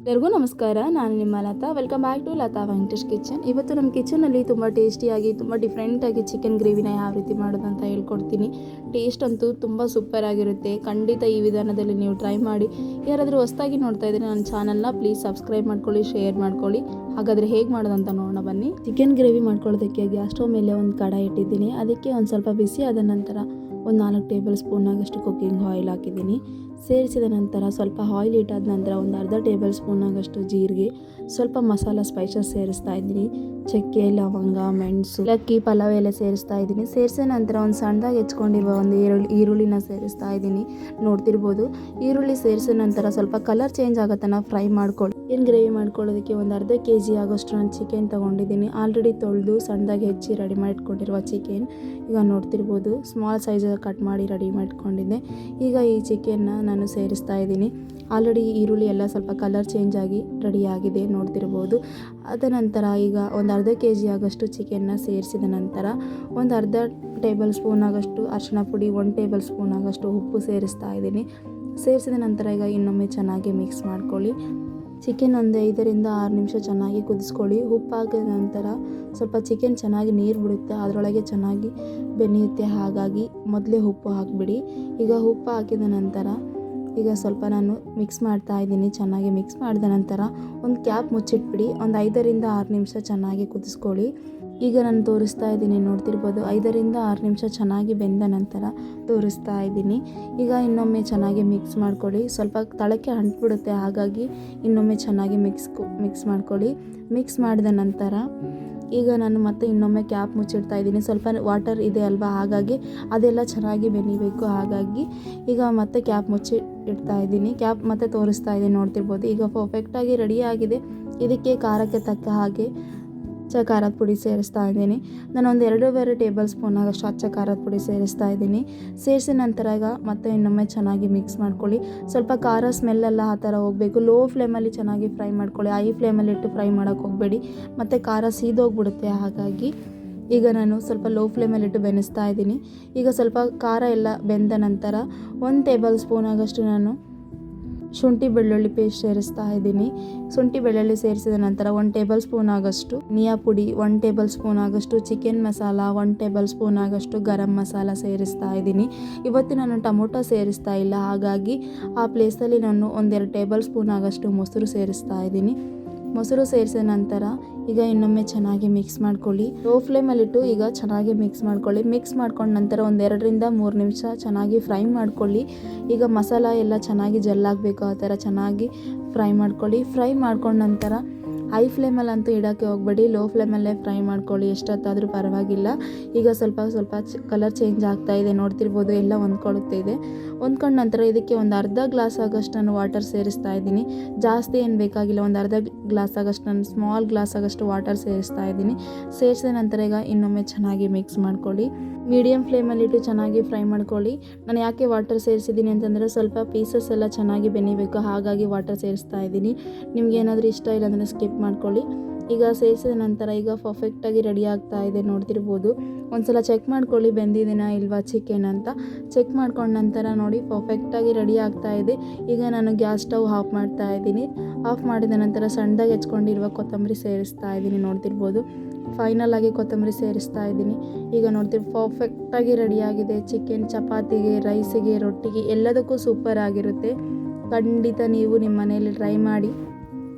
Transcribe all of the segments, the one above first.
ಎಲ್ಲರಿಗೂ ನಮಸ್ಕಾರ. ನಾನು ನಿಮ್ಮ Lata. Welcome back to Lata Venkatesh kitchen. ಇವತ್ತು ನಮ್ಮ ಕಿಚನಲ್ಲಿ ತುಂಬ ಟೇಸ್ಟಿಯಾಗಿ ತುಂಬ ಡಿಫ್ರೆಂಟಾಗಿ ಚಿಕನ್ ಗ್ರೇವಿನ ಯಾವ ರೀತಿ ಮಾಡೋದು ಅಂತ ಹೇಳ್ಕೊಡ್ತೀನಿ. ಟೇಸ್ಟ್ ಅಂತೂ ತುಂಬ ಸೂಪರಾಗಿರುತ್ತೆ. ಖಂಡಿತ ಈ ವಿಧಾನದಲ್ಲಿ ನೀವು ಟ್ರೈ ಮಾಡಿ. ಯಾರಾದರೂ ಹೊಸದಾಗಿ ನೋಡ್ತಾ ಇದ್ದರೆ ನನ್ನ ಚಾನಲ್ನ ಪ್ಲೀಸ್ ಸಬ್ಸ್ಕ್ರೈಬ್ ಮಾಡ್ಕೊಳ್ಳಿ, ಶೇರ್ ಮಾಡ್ಕೊಳ್ಳಿ. ಹಾಗಾದರೆ ಹೇಗೆ ಮಾಡೋದಂತ ನೋಡೋಣ ಬನ್ನಿ. ಚಿಕನ್ ಗ್ರೇವಿ ಮಾಡ್ಕೊಳ್ಳೋದಕ್ಕೆ ಗ್ಯಾಸ್ ಸ್ಟವ್ ಮೇಲೆ ಒಂದು ಕಡಾಯಿ ಇಟ್ಟಿದ್ದೀನಿ. ಅದಕ್ಕೆ ಒಂದು ಸ್ವಲ್ಪ ಬಿಸಿ ಆದ ನಂತರ ಒಂದು 4 ಟೇಬಲ್ ಸ್ಪೂನಾಗಷ್ಟು ಕುಕ್ಕಿಂಗ್ ಆಯಿಲ್ ಹಾಕಿದ್ದೀನಿ. ಸೇರಿಸಿದ ನಂತರ ಸ್ವಲ್ಪ ಆಯಿಲ್ ಇಟ್ಟಾದ ನಂತರ ಒಂದು ಅರ್ಧ ಟೇಬಲ್ ಸ್ಪೂನಾಗಷ್ಟು ಜೀರಿಗೆ, ಸ್ವಲ್ಪ ಮಸಾಲ ಸ್ಪೈಸಸ್ ಸೇರಿಸ್ತಾ ಇದ್ದೀನಿ. ಚಕ್ಕೆ, ಲವಂಗ, ಮೆಣಸು, ಏಲಕ್ಕಿ, ಪಲಾವ್ ಎಲೆ ಸೇರಿಸ್ತಾ ಇದ್ದೀನಿ. ಸೇರಿಸಿದ ನಂತರ ಒಂದು ಸಣ್ಣದಾಗಿ ಹೆಚ್ಕೊಂಡಿರುವ ಒಂದು ಈರುಳ್ಳಿನ ಸೇರಿಸ್ತಾ ಇದ್ದೀನಿ. ನೋಡ್ತಿರ್ಬೋದು. ಈರುಳ್ಳಿ ಸೇರಿಸಿದ ನಂತರ ಸ್ವಲ್ಪ ಕಲರ್ ಚೇಂಜ್ ಆಗೋ ತನಕ ಫ್ರೈ ಮಾಡ್ಕೊಳ್ಳಿ. ಚಿಕನ್ ಗ್ರೇವಿ ಮಾಡ್ಕೊಳ್ಳೋದಕ್ಕೆ ಒಂದು ಅರ್ಧ kg ಆಗೋಷ್ಟು ನಾನು ಚಿಕನ್ ತೊಗೊಂಡಿದ್ದೀನಿ. ಆಲ್ರೆಡಿ ತೊಳೆದು ಸಣ್ಣದಾಗಿ ಹೆಚ್ಚಿ ರೆಡಿ ಮಾಡಿಟ್ಕೊಂಡಿರುವ ಚಿಕನ್. ಈಗ ನೋಡ್ತಿರ್ಬೋದು, ಸ್ಮಾಲ್ ಸೈಜಲ್ಲಿ ಕಟ್ ಮಾಡಿ ರೆಡಿ ಮಾಡಿಟ್ಕೊಂಡಿದ್ದೆ. ಈಗ ಈ ಚಿಕನ್ನ ನಾನು ಸೇರಿಸ್ತಾ ಇದ್ದೀನಿ. ಆಲ್ರೆಡಿ ಈರುಳ್ಳಿ ಎಲ್ಲ ಸ್ವಲ್ಪ ಕಲರ್ ಚೇಂಜ್ ಆಗಿ ರೆಡಿ ಆಗಿದೆ, ನೋಡ್ತಿರ್ಬೋದು. ಅದ ನಂತರ ಈಗ ಒಂದು ಅರ್ಧ kg ಆಗೋಷ್ಟು ಚಿಕನ್ನ ಸೇರಿಸಿದ ನಂತರ ಒಂದು ಅರ್ಧ ಟೇಬಲ್ ಸ್ಪೂನ್ ಆಗೋಷ್ಟು ಅರಿಶಿಣ ಪುಡಿ, 1 ಟೇಬಲ್ ಸ್ಪೂನ್ ಆಗೋಷ್ಟು ಉಪ್ಪು ಸೇರಿಸ್ತಾ ಇದ್ದೀನಿ. ಸೇರಿಸಿದ ನಂತರ ಈಗ ಇನ್ನೊಮ್ಮೆ ಚೆನ್ನಾಗಿ ಮಿಕ್ಸ್ ಮಾಡ್ಕೊಳ್ಳಿ. ಚಿಕನ್ ಒಂದು 5 ರಿಂದ 6 ನಿಮಿಷ ಚೆನ್ನಾಗಿ ಕುದಿಸ್ಕೊಳ್ಳಿ. ಉಪ್ಪು ಹಾಕಿದ ನಂತರ ಸ್ವಲ್ಪ ಚಿಕನ್ ಚೆನ್ನಾಗಿ ನೀರು ಬಿಡುತ್ತೆ, ಅದರೊಳಗೆ ಚೆನ್ನಾಗಿ ಬೆನೆಯುತ್ತೆ. ಹಾಗಾಗಿ ಮೊದಲೇ ಉಪ್ಪು ಹಾಕಿಬಿಡಿ. ಈಗ ಉಪ್ಪು ಹಾಕಿದ ನಂತರ ಈಗ ಸ್ವಲ್ಪ ನಾನು ಮಿಕ್ಸ್ ಮಾಡ್ತಾ ಇದ್ದೀನಿ. ಚೆನ್ನಾಗಿ ಮಿಕ್ಸ್ ಮಾಡಿದ ನಂತರ ಒಂದು ಕ್ಯಾಪ್ ಮುಚ್ಚಿಟ್ಬಿಡಿ. ಒಂದು 5 ರಿಂದ 6 ನಿಮಿಷ ಚೆನ್ನಾಗಿ ಕುದಿಸ್ಕೊಳ್ಳಿ. ಈಗ ನಾನು ತೋರಿಸ್ತಾ ಇದ್ದೀನಿ, ನೋಡ್ತಿರ್ಬೋದು. 5 ರಿಂದ 6 ನಿಮಿಷ ಚೆನ್ನಾಗಿ ಬೆಂದ ನಂತರ ತೋರಿಸ್ತಾ ಇದ್ದೀನಿ. ಈಗ ಇನ್ನೊಮ್ಮೆ ಚೆನ್ನಾಗಿ ಮಿಕ್ಸ್ ಮಾಡ್ಕೊಳ್ಳಿ. ಸ್ವಲ್ಪ ತಳಕ್ಕೆ ಅಂಟ್ಬಿಡುತ್ತೆ, ಹಾಗಾಗಿ ಇನ್ನೊಮ್ಮೆ ಚೆನ್ನಾಗಿ ಮಿಕ್ಸ್ ಮಾಡ್ಕೊಳ್ಳಿ. ಮಿಕ್ಸ್ ಮಾಡಿದ ನಂತರ ಈಗ ನಾನು ಮತ್ತೆ ಇನ್ನೊಮ್ಮೆ ಕ್ಯಾಪ್ ಮುಚ್ಚಿಡ್ತಾ ಇದ್ದೀನಿ. ಸ್ವಲ್ಪ ವಾಟರ್ ಇದೆ ಅಲ್ವಾ, ಹಾಗಾಗಿ ಅದೆಲ್ಲ ಚೆನ್ನಾಗಿ ಬೆನಿಬೇಕು. ಹಾಗಾಗಿ ಈಗ ಮತ್ತೆ ಕ್ಯಾಪ್ ಮುಚ್ಚಿ ಇಡ್ತಾ ಇದ್ದೀನಿ. ಕ್ಯಾಪ್ ಮತ್ತೆ ತೋರಿಸ್ತಾ ಇದ್ದೀನಿ, ನೋಡ್ತಿರ್ಬೋದು. ಈಗ ಪರ್ಫೆಕ್ಟಾಗಿ ರೆಡಿಯಾಗಿದೆ. ಇದಕ್ಕೆ ಖಾರಕ್ಕೆ ತಕ್ಕ ಹಾಗೆ ಅಚ್ಚ ಖಾರದ ಪುಡಿ ಸೇರಿಸ್ತಾ ಇದ್ದೀನಿ. ನಾನು ಒಂದು 2 ಟೇಬಲ್ ಸ್ಪೂನ್ ಆಗೋಷ್ಟು ಅಚ್ಚ ಖಾರದ ಪುಡಿ ಸೇರಿಸ್ತಾ ಇದ್ದೀನಿ. ಸೇರಿಸಿದ ನಂತರ ಈಗ ಮತ್ತೆ ಇನ್ನೊಮ್ಮೆ ಚೆನ್ನಾಗಿ ಮಿಕ್ಸ್ ಮಾಡ್ಕೊಳ್ಳಿ. ಸ್ವಲ್ಪ ಖಾರ ಸ್ಮೆಲ್ಲೆಲ್ಲ ಆ ಥರ ಹೋಗಬೇಕು. ಲೋ ಫ್ಲೇಮಲ್ಲಿ ಚೆನ್ನಾಗಿ ಫ್ರೈ ಮಾಡ್ಕೊಳ್ಳಿ. ಹೈ ಫ್ಲೇಮಲ್ಲಿ ಇಟ್ಟು ಫ್ರೈ ಮಾಡೋಕ್ಕೆ ಹೋಗಬೇಡಿ, ಮತ್ತು ಖಾರ ಸೀದೋಗ್ಬಿಡುತ್ತೆ. ಹಾಗಾಗಿ ಈಗ ನಾನು ಸ್ವಲ್ಪ ಲೋ ಫ್ಲೇಮಲ್ಲಿಟ್ಟು ಬೆನೆಸ್ತಾ ಇದ್ದೀನಿ. ಈಗ ಸ್ವಲ್ಪ ಖಾರ ಎಲ್ಲ ಬೆಂದ ನಂತರ 1 ಟೇಬಲ್ ಸ್ಪೂನ್ ಆಗೋಷ್ಟು ನಾನು ಶುಂಠಿ ಬೆಳ್ಳುಳ್ಳಿ ಪೇಸ್ಟ್ ಸೇರಿಸ್ತಾ ಇದ್ದೀನಿ. ಶುಂಠಿ ಬೆಳ್ಳುಳ್ಳಿ ಸೇರಿಸಿದ ನಂತರ 1 ಟೇಬಲ್ ಸ್ಪೂನ್ ಆಗೋಷ್ಟು ಧನಿಯಾ ಪುಡಿ, 1 ಟೇಬಲ್ ಸ್ಪೂನ್ ಆಗೋಷ್ಟು ಚಿಕನ್ ಮಸಾಲ, 1 ಟೇಬಲ್ ಸ್ಪೂನ್ ಆಗೋಷ್ಟು ಗರಂ ಮಸಾಲ ಸೇರಿಸ್ತಾ ಇದ್ದೀನಿ. ಇವತ್ತು ನಾನು ಟೊಮೊಟೊ ಸೇರಿಸ್ತಾ ಇಲ್ಲ, ಹಾಗಾಗಿ ಆ ಪ್ಲೇಸಲ್ಲಿ ನಾನು 1-2 ಟೇಬಲ್ ಸ್ಪೂನ್ ಆಗೋಷ್ಟು ಮೊಸರು ಸೇರಿಸ್ತಾ ಇದ್ದೀನಿ. ಮೊಸರು ಸೇರಿಸಿದ ನಂತರ ಈಗ ಇನ್ನೊಮ್ಮೆ ಚೆನ್ನಾಗಿ ಮಿಕ್ಸ್ ಮಾಡ್ಕೊಳ್ಳಿ. ಲೋ ಫ್ಲೇಮಲ್ಲಿಟ್ಟು ಈಗ ಚೆನ್ನಾಗಿ ಮಿಕ್ಸ್ ಮಾಡ್ಕೊಳ್ಳಿ. ಮಿಕ್ಸ್ ಮಾಡ್ಕೊಂಡ ನಂತರ ಒಂದು 2 ರಿಂದ 3 ನಿಮಿಷ ಚೆನ್ನಾಗಿ ಫ್ರೈ ಮಾಡ್ಕೊಳ್ಳಿ. ಈಗ ಮಸಾಲ ಎಲ್ಲ ಚೆನ್ನಾಗಿ ಜೆಲ್ಲಾಗಬೇಕು, ಆ ಥರ ಚೆನ್ನಾಗಿ ಫ್ರೈ ಮಾಡ್ಕೊಳ್ಳಿ. ಫ್ರೈ ಮಾಡ್ಕೊಂಡ ನಂತರ ಹೈ ಫ್ಲೇಮಲ್ಲಂತೂ ಇಡೋಕ್ಕೆ ಹೋಗಬೇಡಿ, ಲೋ ಫ್ಲೇಮಲ್ಲೇ ಫ್ರೈ ಮಾಡ್ಕೊಳ್ಳಿ. ಎಷ್ಟೊತ್ತಾದರೂ ಪರವಾಗಿಲ್ಲ. ಈಗ ಸ್ವಲ್ಪ ಕಲರ್ ಚೇಂಜ್ ಆಗ್ತಾ ಇದೆ, ನೋಡ್ತಿರ್ಬೋದು. ಎಲ್ಲ ಹೊಂದ್ಕೊಳ್ಳುತ್ತೆ. ಹೊಂದ್ಕೊಂಡ ನಂತರ ಇದಕ್ಕೆ ಒಂದು ಅರ್ಧ ಗ್ಲಾಸ್ ಆಗೋಷ್ಟು ನಾನು ವಾಟರ್ ಸೇರಿಸ್ತಾ ಇದ್ದೀನಿ. ಜಾಸ್ತಿ ಏನು ಬೇಕಾಗಿಲ್ಲ, ಒಂದು ಅರ್ಧ ಗ್ಲಾಸ್ ಆಗೋಷ್ಟು ನಾನು ಸ್ಮಾಲ್ ಗ್ಲಾಸ್ ಆಗೋಷ್ಟು ವಾಟರ್ ಸೇರಿಸ್ತಾ ಇದ್ದೀನಿ. ಸೇರಿಸಿದ ನಂತರ ಈಗ ಇನ್ನೊಮ್ಮೆ ಚೆನ್ನಾಗಿ ಮಿಕ್ಸ್ ಮಾಡ್ಕೊಳ್ಳಿ. ಮೀಡಿಯಮ್ ಫ್ಲೇಮಲ್ಲಿಟ್ಟು ಚೆನ್ನಾಗಿ ಫ್ರೈ ಮಾಡ್ಕೊಳ್ಳಿ. ನಾನು ಯಾಕೆ ವಾಟರ್ ಸೇರಿಸಿದ್ದೀನಿ ಅಂತಂದರೆ ಸ್ವಲ್ಪ ಪೀಸಸ್ ಎಲ್ಲ ಚೆನ್ನಾಗಿ ಬೆನಿಬೇಕು, ಹಾಗಾಗಿ ವಾಟರ್ ಸೇರಿಸ್ತಾ ಇದ್ದೀನಿ. ನಿಮ್ಗೆ ಏನಾದರೂ ಇಷ್ಟ ಇಲ್ಲ ಅಂದರೆ ಸ್ಕಿಪ್ ಮಾಡ್ಕೊಳ್ಳಿ. ಈಗ ಸೇರಿಸಿದ ನಂತರ ಈಗ ಪರ್ಫೆಕ್ಟಾಗಿ ರೆಡಿ ಆಗ್ತಾ ಇದೆ, ನೋಡ್ತಿರ್ಬೋದು. ಒಂದ್ಸಲ ಚೆಕ್ ಮಾಡ್ಕೊಳ್ಳಿ ಬೆಂದಿದ್ದೀನಾ ಇಲ್ವಾ ಚಿಕನ್ ಅಂತ. ಚೆಕ್ ಮಾಡ್ಕೊಂಡ ನಂತರ ನೋಡಿ ಪರ್ಫೆಕ್ಟಾಗಿ ರೆಡಿ ಆಗ್ತಾ ಇದೆ. ಈಗ ನಾನು ಗ್ಯಾಸ್ ಸ್ಟವ್ ಆಫ್ ಮಾಡ್ತಾ ಇದ್ದೀನಿ. ಆಫ್ ಮಾಡಿದ ನಂತರ ಸಣ್ಣದಾಗಿ ಹೆಚ್ಕೊಂಡಿರುವ ಕೊತ್ತಂಬರಿ ಸೇರಿಸ್ತಾ ಇದ್ದೀನಿ, ನೋಡ್ತಿರ್ಬೋದು. ಫೈನಲ್ ಆಗಿ ಕೊತ್ತಂಬರಿ ಸೇರಿಸ್ತಾ ಇದ್ದೀನಿ. ಈಗ ನೋಡ್ತೀವಿ ಪರ್ಫೆಕ್ಟಾಗಿ ರೆಡಿಯಾಗಿದೆ. ಚಿಕನ್ ಚಪಾತಿಗೆ, ರೈಸಿಗೆ, ರೊಟ್ಟಿಗೆ ಎಲ್ಲದಕ್ಕೂ ಸೂಪರ್ ಆಗಿರುತ್ತೆ. ಖಂಡಿತ ನೀವು ನಿಮ್ಮ ಮನೆಯಲ್ಲಿ ಟ್ರೈ ಮಾಡಿ.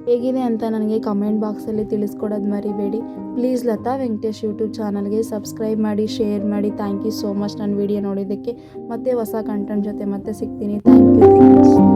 ಹೇಗಿದೆ ಅಂತ ನನಗೆ ಕಮೆಂಟ್ ಬಾಕ್ಸಲ್ಲಿ ತಿಳಿಸ್ಕೊಡೋದು ಮರಿಬೇಡಿ. ಪ್ಲೀಸ್ ಲತಾ ವೆಂಕಟೇಶ್ ಯೂಟ್ಯೂಬ್ ಚಾನಲ್ಗೆ ಸಬ್ಸ್ಕ್ರೈಬ್ ಮಾಡಿ, ಶೇರ್ ಮಾಡಿ. ಥ್ಯಾಂಕ್ ಯು ಸೋ ಮಚ್ ನನ್ನ ವಿಡಿಯೋ ನೋಡಿದ್ದಕ್ಕೆ. ಮತ್ತೆ ಹೊಸ ಕಂಟೆಂಟ್ ಜೊತೆ ಮತ್ತೆ ಸಿಗ್ತೀನಿ. Thank you.